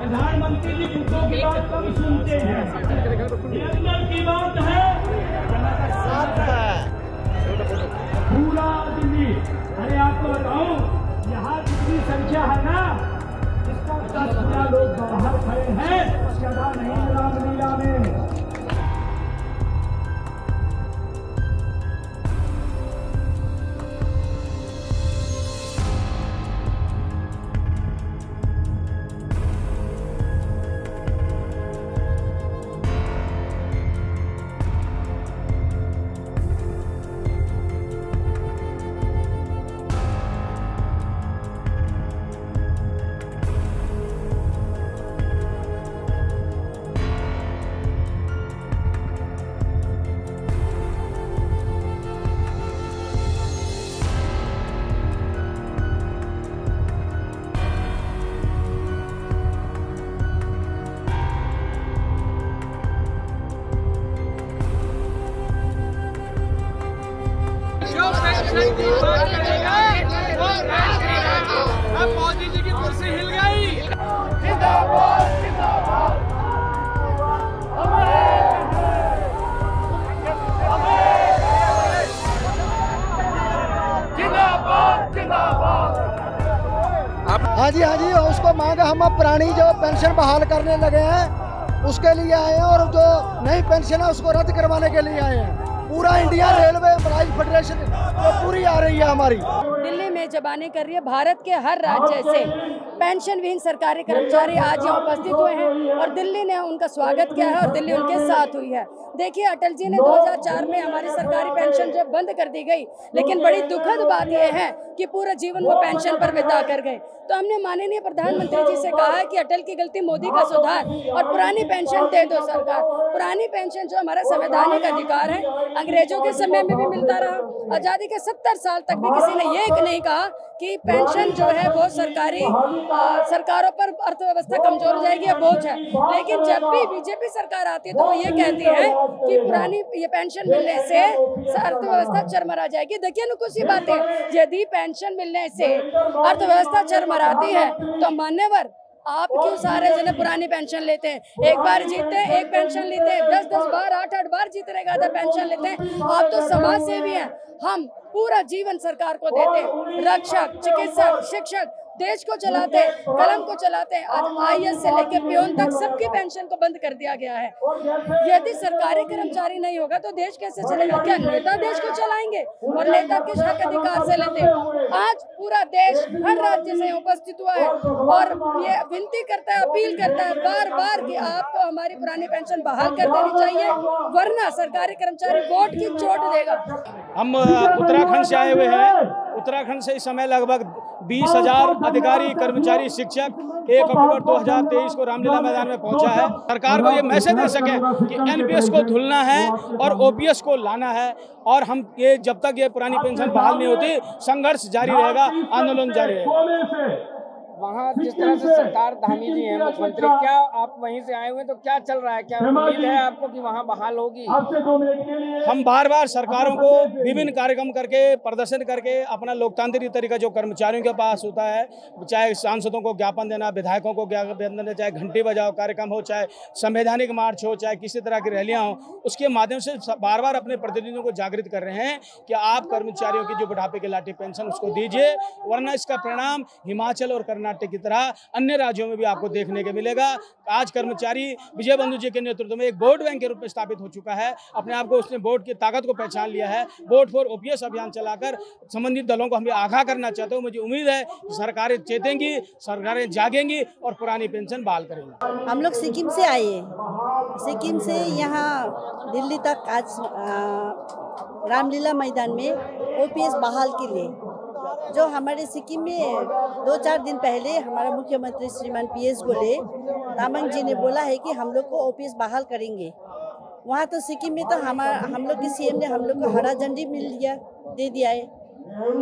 प्रधानमंत्री जी मुद्दों की बात कम सुनते हैं, ये अंदर की बात है। पूरा दिल्ली, अरे आपको बताऊं, यहाँ जितनी संख्या है ना, इसका 10 गुना लोग बाहर खड़े हैं, जगह नहीं रामलीला में। अब मोदी जी की कुर्सी हिल गई। जिंदाबाद जिंदाबाद, जिंदाबाद जिंदाबाद। हाँ जी और उसको मांगा, हम अब पुरानी जो पेंशन बहाल करने लगे हैं उसके लिए आए हैं, और जो नई पेंशन है उसको रद्द करवाने के लिए आए हैं। पूरा इंडिया रेलवे एम्प्लॉइज फेडरेशन तो पूरी आ रही है हमारी। दिल्ली में जबानी कर रही है। भारत के हर राज्य से पेंशन विहीन सरकारी कर्मचारी आज यहाँ उपस्थित हुए हैं और दिल्ली ने उनका स्वागत किया है और दिल्ली उनके साथ हुई है। देखिए, अटल जी ने 2004 में हमारी सरकारी पेंशन जब बंद कर दी गई, लेकिन बड़ी दुखद बात यह है कि पूरा जीवन वो पेंशन पर बिता कर गए। तो हमने माननीय प्रधानमंत्री जी से कहा है कि अटल की गलती, मोदी का सुधार और पुरानी पेंशन दे दो सरकार। पुरानी पेंशन जो हमारा संवैधानिक अधिकार है, अंग्रेजों के समय में भी मिलता रहा। आज़ादी के 70 साल तक भी किसी ने ये नहीं कहा कि पेंशन जो है वो सरकारों पर अर्थव्यवस्था कमजोर हो जाएगी या बोझ है। लेकिन जब भी बीजेपी सरकार आती है तो वो ये कहती है कि पुरानी ये पेंशन मिलने से अर्थव्यवस्था चरमरा जाएगी। देखिए ना, कुछ ही बात है, यदि पेंशन मिलने से अर्थव्यवस्था चरमराती है तो मान्यवर आप क्यों सारे जने पुरानी पेंशन लेते हैं? एक बार जीतते हैं, एक पेंशन लेते हैं, 10-10 बार, 8-8 बार जीतने का पेंशन लेते हैं। आप तो समाज सेवी हैं। हम पूरा जीवन सरकार को देते हैं, रक्षक, चिकित्सक, शिक्षक देश को चलाते, कलम को चलाते। आज IAS से लेकर पियोन तक सबकी पेंशन को बंद कर दिया गया है। यदि सरकारी कर्मचारी नहीं होगा तो देश कैसे चलेगा? क्या नेता देश को चलाएंगे? और नेता किस हक अधिकार से लेते? आज पूरा देश हर राज्य से उपस्थित हुआ है और ये विनती करता है, अपील करता है बार बार कि आपको हमारी पुरानी पेंशन बहाल कर देनी चाहिए, वरना सरकारी कर्मचारी वोट की चोट देगा। हम उत्तराखंड से आए हुए हैं। उत्तराखंड से इस समय लगभग 20,000 अधिकारी, कर्मचारी, शिक्षक 1 अक्टूबर 2023 को रामलीला मैदान में पहुंचा है। सरकार को ये मैसेज दे सके कि NPS को धुलना है और OPS को लाना है, और हम ये जब तक ये पुरानी पेंशन बहाल नहीं होती, संघर्ष जारी रहेगा, आंदोलन जारी रहेगा। वहाँ जिस तरह से सरकार धामी जी हैं मुख्यमंत्री, क्या आप वहीं से आए हुए तो क्या चल रहा है? क्या उम्मीद है आपको कि वहाँ बहाल होगी? हम बार बार सरकारों को विभिन्न कार्यक्रम करके, प्रदर्शन करके, अपना लोकतांत्रिक तरीका जो कर्मचारियों के पास होता है, चाहे सांसदों को ज्ञापन देना, विधायकों को ज्ञापन देना, चाहे घंटी बजाओ कार्यक्रम हो, चाहे संवैधानिक मार्च हो, चाहे किसी तरह की रैलियाँ हो, उसके माध्यम से बार बार अपने प्रतिनिधियों को जागृत कर रहे हैं कि आप कर्मचारियों की जो बुढ़ापे की लाठी पेंशन उसको दीजिए, वरना इसका परिणाम हिमाचल और कर्नाटक की तरह अन्य राज्यों में भी आपको देखने को मिलेगा। आज कर्मचारी विजय बंधु जी के नेतृत्व में एक वोट बैंक के रूप में स्थापित हो चुका है। अपने आप को उसने वोट की ताकत को पहचान लिया है। वोट फॉर OPS अभियान चलाकर संबंधित दलों को हम आगाह करना चाहते हो। मुझे उम्मीद है कि सरकारें चेतेंगी, सरकारें जागेंगी और पुरानी पेंशन बहाल करेंगी। हम लोग सिक्किम से आए हैं, सिक्किम से यहाँ दिल्ली तक आज रामलीला मैदान में OPS बहाल के लिए। जो हमारे सिक्किम में 2-4 दिन पहले हमारा मुख्यमंत्री श्रीमान PS गोले तामांग जी ने बोला है कि हम लोग को OPS बहाल करेंगे। वहाँ तो सिक्किम में तो हम लोग के CM ने हम लोग को हरा झंडी दे दिया है,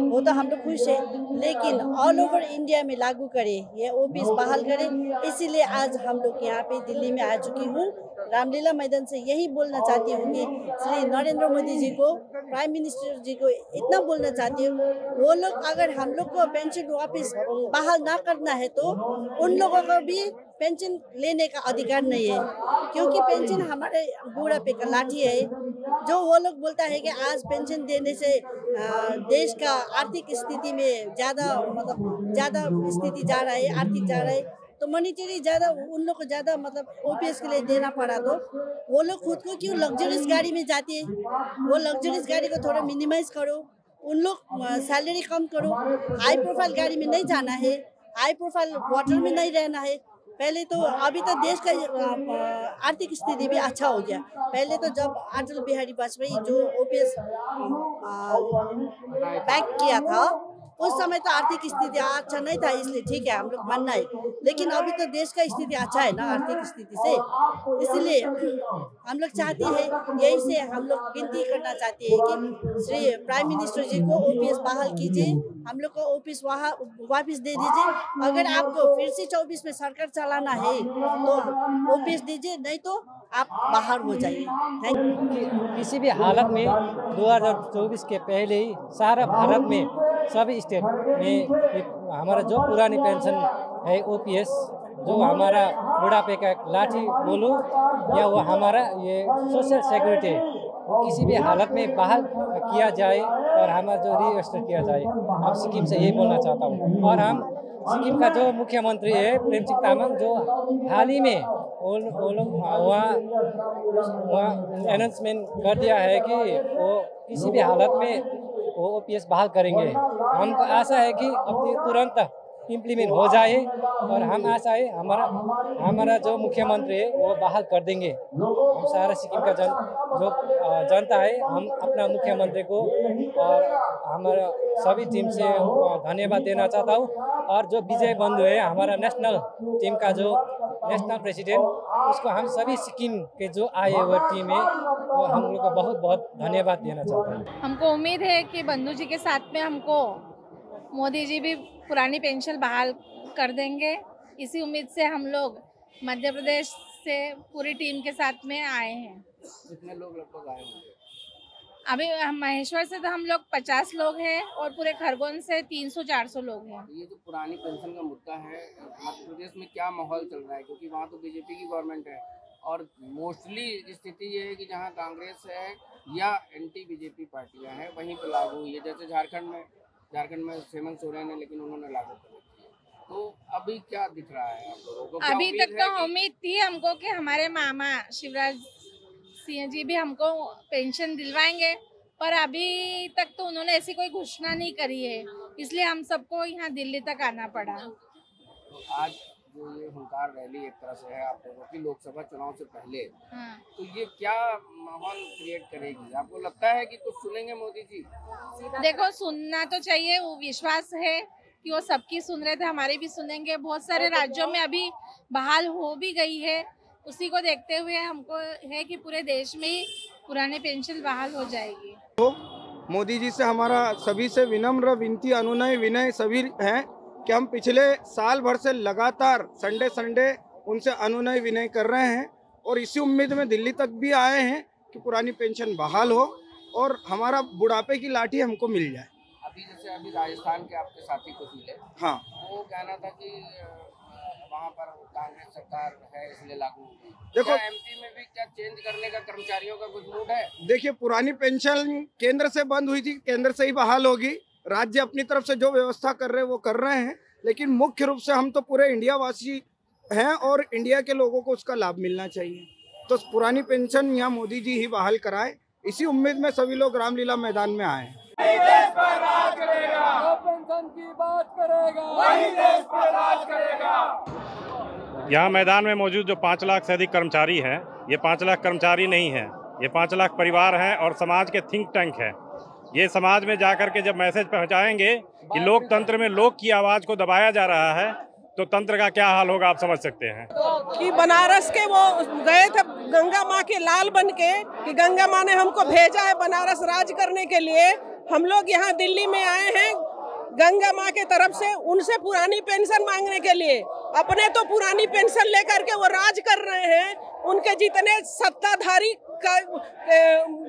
वो तो हम लोग खुश है। लेकिन ऑल ओवर इंडिया में लागू करे, ये OPS बहाल करे, इसीलिए आज हम लोग यहाँ पे दिल्ली में आ चुकी हूँ। रामलीला मैदान से यही बोलना चाहती हूँ कि श्री नरेंद्र मोदी जी को, प्राइम मिनिस्टर जी को इतना बोलना चाहती हूँ, वो लोग अगर हम लोग को पेंशन वापस बहाल ना करना है तो उन लोगों को भी पेंशन लेने का अधिकार नहीं है, क्योंकि पेंशन हमारे बुढ़ापे का लाठी है। जो वो लोग बोलता है कि आज पेंशन देने से देश का आर्थिक स्थिति में ज़्यादा स्थिति जा रहा है, आर्थिक जा रहा है, तो मॉनिटरी ज़्यादा उन लोग को ज़्यादा ओपीएस के लिए देना पड़ा, तो वो लोग खुद को क्यों लग्जरियस गाड़ी में जाते हैं? वो लग्जरियस गाड़ी को थोड़ा मिनिमाइज करो, उन लोग सैलरी कम करो, हाई प्रोफाइल गाड़ी में नहीं जाना है, हाई प्रोफाइल होटल में नहीं रहना है। पहले तो अभी तो देश का आर्थिक स्थिति भी अच्छा हो गया। पहले तो जब अटल बिहारी वाजपेयी जो ओपीएस बैक किया था उस समय तो आर्थिक स्थिति अच्छा नहीं था, इसलिए ठीक है हम लोग मानना है, लेकिन अभी तो देश का स्थिति अच्छा है ना आर्थिक स्थिति से, इसलिए हम लोग चाहते हैं, यही से हम लोग विनती करना चाहते हैं कि श्री प्राइम मिनिस्टर जी को ओपीएस बहाल कीजिए, हम लोग को ओपीएस वापस दे दीजिए। अगर आपको फिर से 24 में सरकार चलाना है तो ओपीएस दीजिए, नहीं तो आप बाहर हो जाइए। किसी भी हालत में 2024 के पहले ही सारा भारत में सभी स्टेट में हमारा जो पुरानी पेंशन है ओपीएस, जो हमारा बुढ़ापे का लाठी बोलो या वो हमारा ये सोशल सिक्योरिटी है, किसी भी हालत में बहाल किया जाए और हमारा जो रीएस्टर किया जाए। हम सिक्किम से यही बोलना चाहता हूँ। और हम सिक्किम का जो मुख्यमंत्री है प्रेम सिंह तामाङ, जो हाल ही में वहाँ अनाउंसमेंट कर दिया है कि वो किसी भी हालत में वो ओपीएस बहाल करेंगे। हमको आशा है कि अब तुरंत इम्प्लीमेंट हो जाए और हम आशा है हमारा जो मुख्यमंत्री है वो बहाल कर देंगे। हम सारा सिक्किम का जो जनता है, हम अपना मुख्यमंत्री को और हमारा सभी टीम से धन्यवाद देना चाहता हूँ। और जो विजय बंधु है हमारा नेशनल टीम का जो नेशनल प्रेसिडेंट, उसको हम सभी सिक्किम के जो आए हुए टीम है वो हम लोग का बहुत बहुत धन्यवाद देना चाहता हूँ। हमको उम्मीद है कि बंधु जी के साथ में हमको मोदी जी भी पुरानी पेंशन बहाल कर देंगे। इसी उम्मीद से हम लोग मध्य प्रदेश से पूरी टीम के साथ में आए हैं। कितने लोग लगभग आए होंगे? अभी महेश्वर से तो हम लोग 50 लोग हैं और पूरे खरगोन से 300-400 लोग हैं। ये जो पुरानी पेंशन का मुद्दा है, मध्य प्रदेश में क्या माहौल चल रहा है? क्योंकि वहाँ तो बीजेपी की गवर्नमेंट है और मोस्टली स्थिति ये है कि जहाँ कांग्रेस है या एंटी बीजेपी पार्टियाँ हैं वहीं पर लागू हुई है। जैसे झारखंड में हेमंत सोरेन है, लेकिन उन्होंने लागू कर दिया। तो अभी क्या दिख रहा है आप लोगों को? अभी तक तो उम्मीद थी हमको कि हमारे मामा शिवराज सिंह जी भी हमको पेंशन दिलवाएंगे, पर अभी तक तो उन्होंने ऐसी कोई घोषणा नहीं करी है, इसलिए हम सबको यहाँ दिल्ली तक आना पड़ा। तो आज जो ये हुंकार रैली एक तरह से है आप लोगों की लोकसभा चुनाव से पहले, तो ये क्या माहौल क्रिएट करेगी? आपको लगता है कि कुछ सुनेंगे मोदी जी? देखो, सुनना तो चाहिए, वो विश्वास है कि वो सबकी सुन रहे थे, हमारे भी सुनेंगे। बहुत सारे राज्यों में अभी बहाल हो भी गई है, उसी को देखते हुए हमको है कि पूरे देश में ही पुराने पेंशन बहाल हो जाएगी। तो मोदी जी से हमारा सभी से विनम्र विनती, अनुनय विनय सभी है कि हम पिछले साल भर से लगातार संडे उनसे अनुनय विनय कर रहे हैं और इसी उम्मीद में दिल्ली तक भी आए हैं कि पुरानी पेंशन बहाल हो और हमारा बुढ़ापे की लाठी हमको मिल जाए। अभी राजस्थान के आपके साथी को मिले, हाँ, वो कहना था कि वहाँ पर कांग्रेस सरकार है इसलिए लागू हो गई। देखो, एमपी में भी क्या चेंज करने का कर्मचारियों का कुछ मूड है? देखिए, पुरानी पेंशन केंद्र से बंद हुई थी, केंद्र से ही बहाल होगी। राज्य अपनी तरफ से जो व्यवस्था कर रहे हैं वो कर रहे हैं, लेकिन मुख्य रूप से हम तो पूरे इंडिया वासी हैं और इंडिया के लोगों को उसका लाभ मिलना चाहिए। तो पुरानी पेंशन यहाँ मोदी जी ही बहाल कराए, इसी उम्मीद में सभी लोग रामलीला मैदान में आए हैं। देश पर राज करेगा, पेंशन की बात करेगा, वही देश पर राज करेगा। यहाँ मैदान में मौजूद जो 5 लाख से अधिक कर्मचारी हैं, ये 5 लाख कर्मचारी नहीं हैं, ये 5 लाख परिवार हैं और समाज के थिंक टैंक है। ये समाज में जाकर के जब मैसेज पहुँचाएंगे कि लोकतंत्र में लोक की आवाज़ को दबाया जा रहा है, तो तंत्र का क्या हाल होगा आप समझ सकते हैं। कि बनारस के वो गए थे गंगा माँ के लाल बन के, कि गंगा माँ ने हमको भेजा है बनारस राज करने के लिए। हम लोग यहाँ दिल्ली में आए हैं गंगा माँ के तरफ से उनसे पुरानी पेंशन मांगने के लिए। अपने तो पुरानी पेंशन लेकर के वो राज कर रहे हैं। उनके जितने सत्ताधारी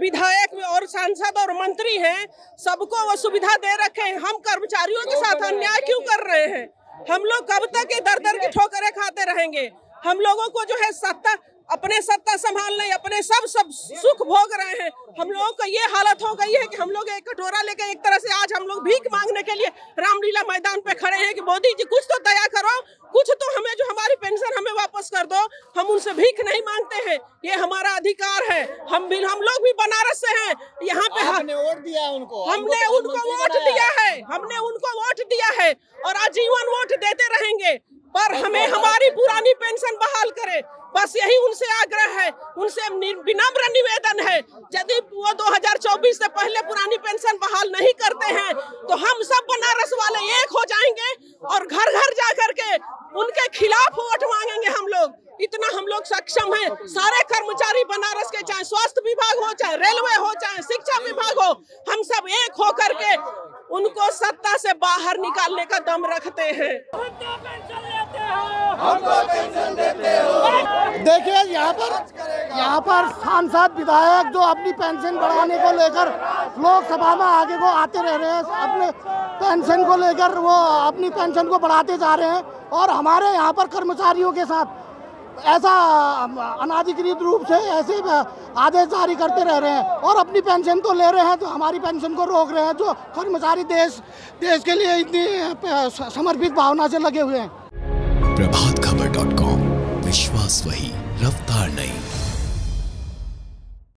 विधायक और सांसद और मंत्री हैं, सबको वो सुविधा दे रखे हैं। हम कर्मचारियों के साथ अन्याय क्यों कर रहे हैं? हम लोग कब तक दर दर की ठोकरें खाते रहेंगे? हम लोगों को जो है सत्ता, अपने सत्ता संभाल नहीं, अपने सब सुख भोग रहे हैं। हम लोगों को ये हालत हो गई है कि हम लोग एक कटोरा लेकर एक तरह से आज हम लोग भीख मांगने के लिए रामलीला मैदान पे खड़े हैं कि मोदी जी कुछ तो दया करो, कुछ तो हमें जो हमारी पेंशन हमें वापस कर दो। हम उनसे भीख नहीं मांगते हैं, ये हमारा अधिकार है। हम लोग भी बनारस से हैं, यहाँ पे हमने वोट दिया उनको, हमने उनको वोट दिया है, हमने उनको वोट दिया है और आजीवन वोट देते रहेंगे। पर हमें हमारी पुरानी पेंशन बहाल करे, बस यही उनसे आग्रह है, उनसे विनम्र निवेदन है। यदि वो 2024 से पहले पुरानी पेंशन बहाल नहीं करते हैं तो हम सब बनारस वाले एक हो जाएंगे और घर घर जा करके उनके खिलाफ वोट मांगेंगे। हम लोग इतना हम लोग सक्षम हैं। सारे कर्मचारी बनारस के, चाहे स्वास्थ्य विभाग हो, चाहे रेलवे हो, चाहे शिक्षा विभाग हो, हम सब एक हो करके उनको सत्ता से बाहर निकालने का दम रखते हैं। देखिए यहाँ पर सांसद विधायक जो अपनी पेंशन बढ़ाने को लेकर लोकसभा में आगे को आते रह रहे हैं, अपने पेंशन को लेकर वो अपनी पेंशन को बढ़ाते जा रहे हैं और हमारे यहाँ पर कर्मचारियों के साथ ऐसा अनाधिकृत रूप से ऐसे आदेश जारी करते रह रहे हैं और अपनी पेंशन तो ले रहे हैं तो हमारी पेंशन को रोक रहे हैं। जो कर्मचारी देश के लिए इतनी समर्पित भावना से लगे हुए हैं। प्रभातखबर.com, विश्वास वही, रफ्तार नहीं।